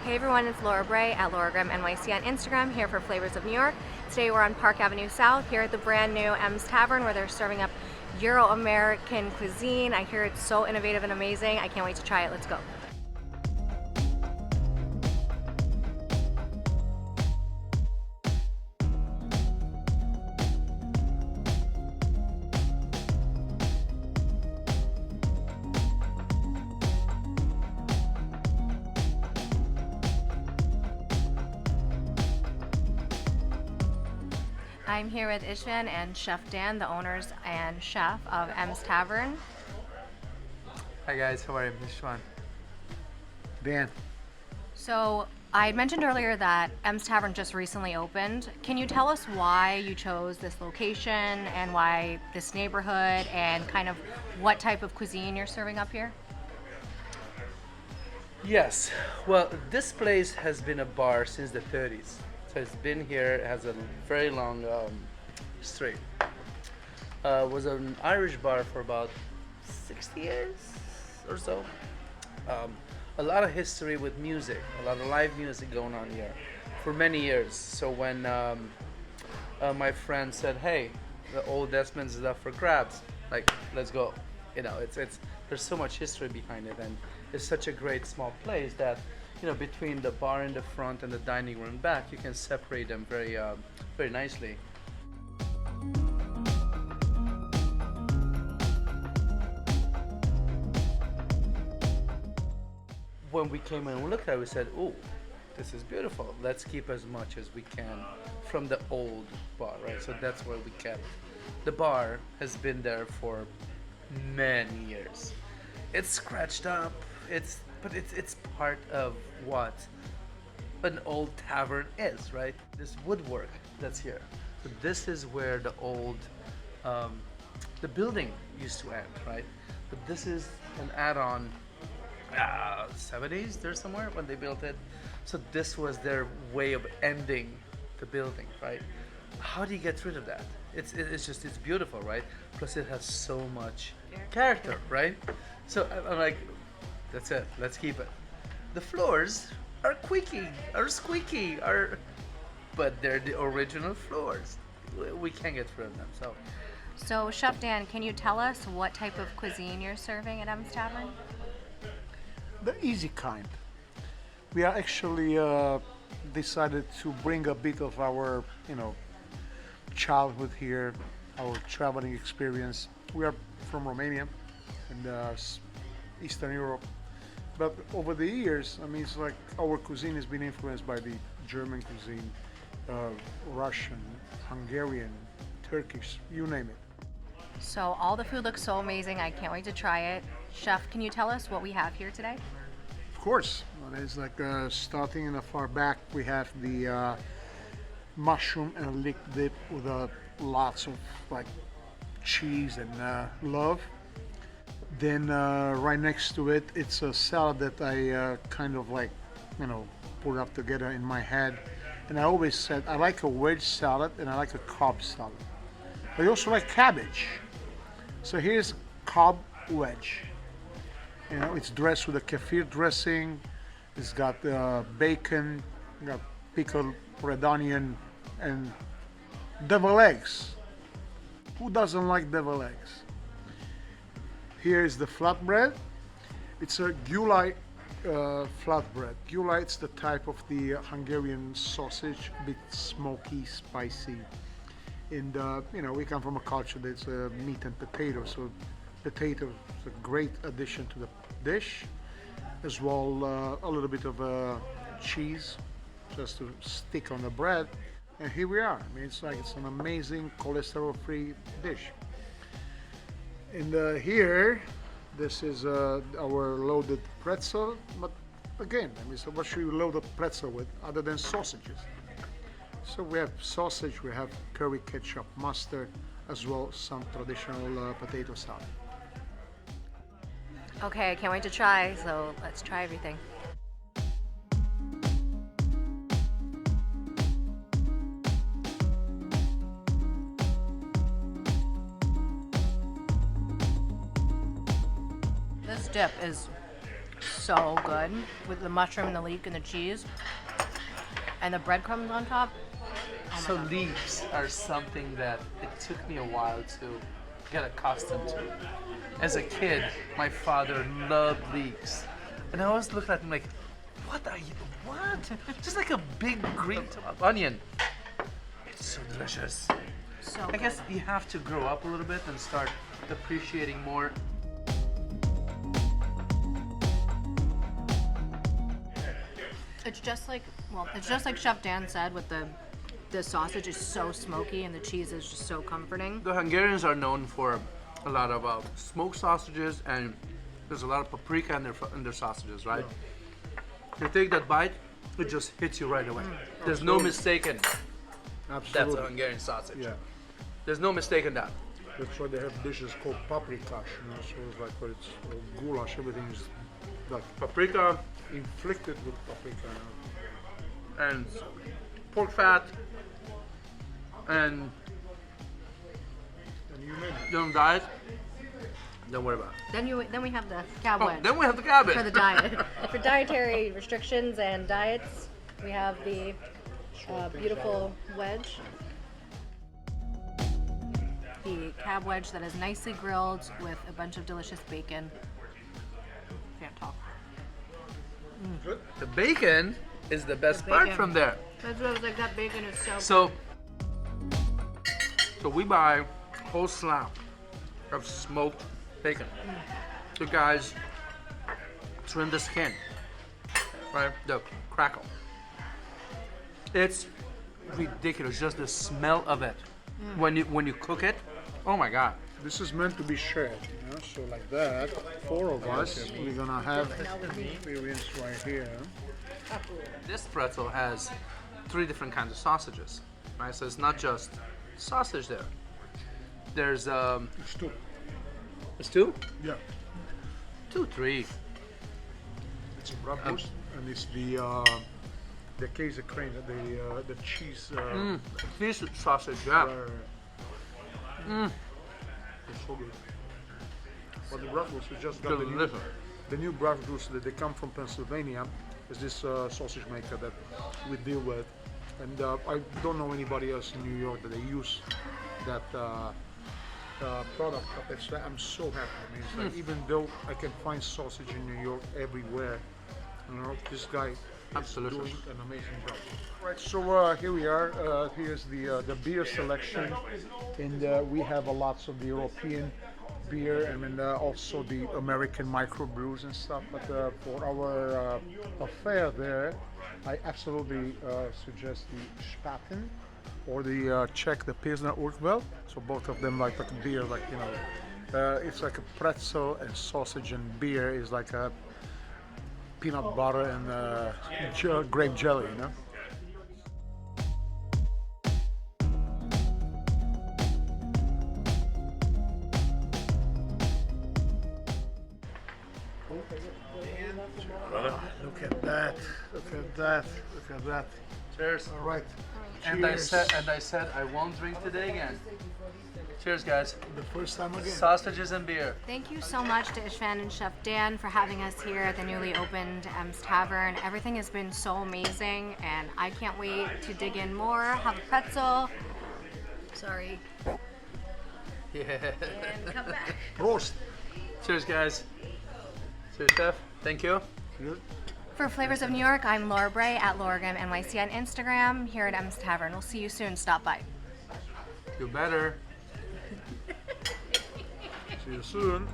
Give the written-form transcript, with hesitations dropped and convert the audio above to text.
Hey everyone, it's Laura Bray at LauraGram NYC on Instagram, here for Flavors of New York. Today we're on Park Avenue South, here at the brand new M's Tavern, where they're serving up Euro-American cuisine. I hear it's so innovative and amazing. I can't wait to try it. Let's go. I'm here with Ishvan and Chef Dan, the owners and chef of M's Tavern. Hi guys, how are you? Ishwan. Dan. So I had mentioned earlier that M's Tavern just recently opened. Can you tell us why you chose this location and why this neighborhood and kind of what type of cuisine you're serving up here? Yes, well, this place has been a bar since the 30s. So it's been here, it has a very long history. Was an Irish bar for about 60 years or so. A lot of history with music, a lot of live music going on here for many years. So when my friend said, "Hey, the old Desmond's is up for grabs," like, let's go. You know, it's there's so much history behind it, and it's such a great small place that, you know, between the bar in the front and the dining room back, you can separate them very nicely. When we came in and looked at it, we said, "Oh, this is beautiful. Let's keep as much as we can from the old bar," right? So that's where we kept. The bar has been there for many years. It's scratched up. But it's part of what an old tavern is, right? This woodwork that's here. So this is where the old the building used to end, right? But this is an add-on. 70s there somewhere when they built it. So this was their way of ending the building, right? How do you get rid of that? It's beautiful, right? Plus it has so much character, right? So I'm like, that's it, let's keep it. The floors are squeaky, but they're the original floors. We can't get rid of them. So Chef Dan, can you tell us what type of cuisine you're serving at M's Tavern? The easy kind. We are actually decided to bring a bit of our, childhood here, our traveling experience. We are from Romania and Eastern Europe, but over the years, I mean, it's like our cuisine has been influenced by the German cuisine, Russian, Hungarian, Turkish, you name it. So all the food looks so amazing. I can't wait to try it. Chef, can you tell us what we have here today? Of course, it's like starting in the far back, we have the mushroom and leek dip with lots of like cheese and love. Then right next to it, it's a salad that I kind of like, put up together in my head. And I always said I like a wedge salad and I like a Cobb salad. But I also like cabbage. So here's Cobb wedge. It's dressed with a kefir dressing. It's got bacon, got pickled red onion, and devil eggs. Who doesn't like devil eggs? Here is the flatbread. It's a gulai flatbread. Gulai, it's the type of the Hungarian sausage, a bit smoky, spicy. And we come from a culture that's meat and potato, so potato is a great addition to the dish, as well a little bit of cheese just to stick on the bread. And here we are. I mean, it's an amazing cholesterol-free dish. And here, this is our loaded pretzel. But again, so what should you load a pretzel with other than sausages? So we have sausage, we have curry ketchup, mustard, as well as some traditional potato salad. Okay, I can't wait to try, so let's try everything. This dip is so good with the mushroom and the leek and the cheese and the breadcrumbs on top. So leeks are something that it took me a while to get accustomed to. As a kid, my father loved leeks. And I always looked at him like, what are you, what? Just like a big green onion. It's so delicious. So I guess you have to grow up a little bit and start appreciating more. it's just like, well, it's just like Chef Dan said with the sausage is so smoky and the cheese is just so comforting. The Hungarians are known for a lot of smoked sausages, and there's a lot of paprika in their sausages, right? You take that bite, it just hits you right away. There's no mistaking that's a Absolutely. Hungarian sausage. Yeah. There's no mistaking that. That's why they have dishes called paprikash, you know, so it's like, but it's goulash, everything is like Paprika inflicted with paprika. and pork fat and And you made you're on diet, don't worry about it. Then we have the cab Oh, wedge then we have the cabbage. for the diet. For dietary restrictions and diets, we have the beautiful wedge. The cab wedge that is nicely grilled with a bunch of delicious bacon. Can't talk. good. The bacon is the best part bacon. from there. That's what I was like. That bacon is so. So we buy a whole slab of smoked bacon. The guys trim the skin, right? The crackle. It's ridiculous, just the smell of it. When you cook it, oh my God. This is meant to be shared, you know, so like that, 4 of us, we're gonna have experience right here. This pretzel has 3 different kinds of sausages, right? So it's not just sausage there. There's It's 2. there's 2, Yeah. 2, 3. It's a bratwurst, and it's the Käse crane, the cheese. This sausage, yeah. It's so good. But the bratwurst, we just got Delicious. the new bratwurst that they come from Pennsylvania. Is this sausage maker that we deal with, and I don't know anybody else in New York that they use that product. But I'm so happy. I mean, it's like, even though I can find sausage in New York everywhere, you know, this guy is Absolutely. doing an amazing job. Right, so here we are. Here's the beer selection, and we have lots of the European beer, and then also the American microbrews and stuff. But for our affair there, I absolutely suggest the Spaten or the Czech, the Pilsner Urquell. So both of them like a beer, like, you know, it's like a pretzel and sausage, and beer is like a peanut butter and grape jelly, you know. Look at that! Look at that! Look at that! Cheers. All right. And Cheers. I said I won't drink today again. Cheers, guys. The first time again. Sausages and beer. Thank you so much to Ishvan and Chef Dan for having us here at the newly opened M's Tavern. Everything has been so amazing, and I can't wait to dig in more. Have a pretzel. Sorry. Yeah. And come back. Prost. Cheers, guys. Cheers, Chef. Thank you. Good. For Flavors of New York, I'm Laura Bray at Lauragram NYC on Instagram here at M's Tavern. We'll see you soon. Stop by. You better. See you soon.